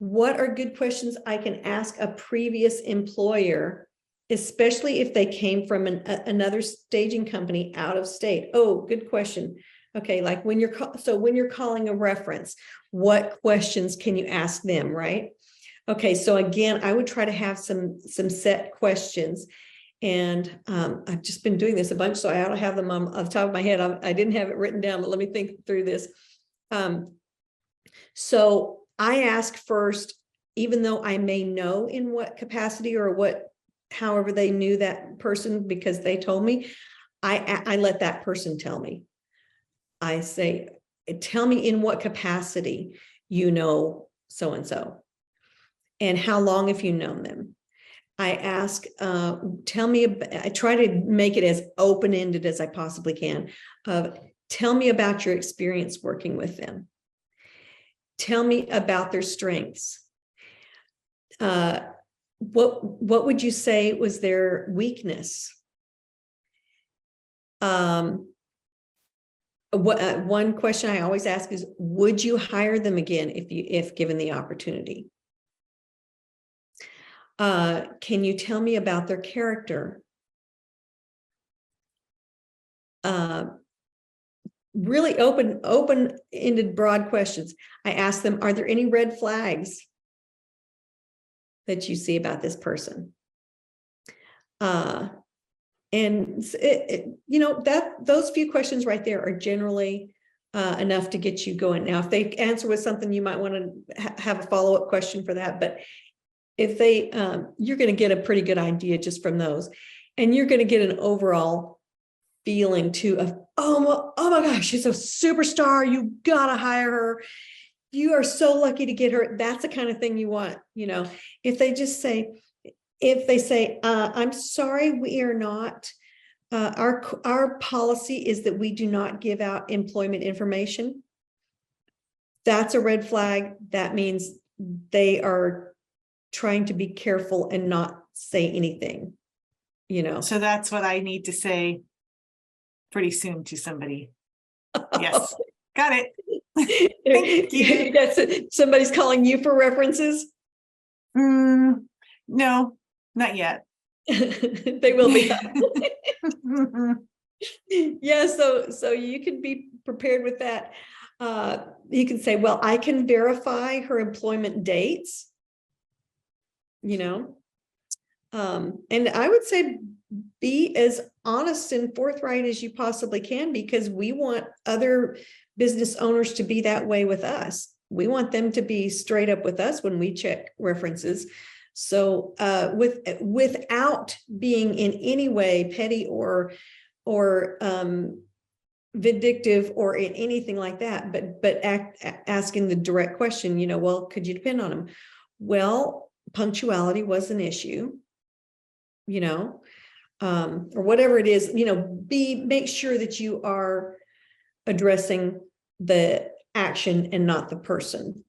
what are good questions I can ask a previous employer, especially if they came from another staging company out of state? Oh, good question. Okay, like when you're calling a reference, what questions can you ask them, right? Okay, so again, I would try to have some set questions. And I've just been doing this a bunch, so I ought to have them on the top of my head. I didn't have it written down, but let me think through this. So I ask first, even though I may know in what capacity or however they knew that person because they told me, I let that person tell me. I say, tell me in what capacity you know so-and-so, and how long have you known them? I ask, tell me, I try to make it as open-ended as I possibly can. Tell me about your experience working with them. Tell me about their strengths. What would you say was their weakness? One question I always ask is, would you hire them again if given the opportunity? Can you tell me about their character? Really open-ended, broad questions. I ask them, are there any red flags that you see about this person? And those few questions right there are generally enough to get you going. Now, if they answer with something, you might want to have a follow-up question for that. But if they, you're going to get a pretty good idea just from those, and you're going to get an overall feeling too of, oh my gosh, she's a superstar. You gotta hire her. You are so lucky to get her. That's the kind of thing you want. If they say, I'm sorry, we are not, our policy is that we do not give out employment information. That's a red flag. That means they are trying to be careful and not say anything, So that's what I need to say pretty soon to somebody. Yes, got it. Thank you. Somebody's calling you for references? No, not yet. They will be. Yeah, so you can be prepared with that. You can say, well, I can verify her employment dates, and I would say be as honest and forthright as you possibly can, because we want other business owners to be that way with us. We want them to be straight up with us when we check references. So without being in any way petty or vindictive or in anything like that, but asking the direct question, well, could you depend on them? Well, punctuality was an issue, or whatever it is, make sure that you are addressing the action and not the person.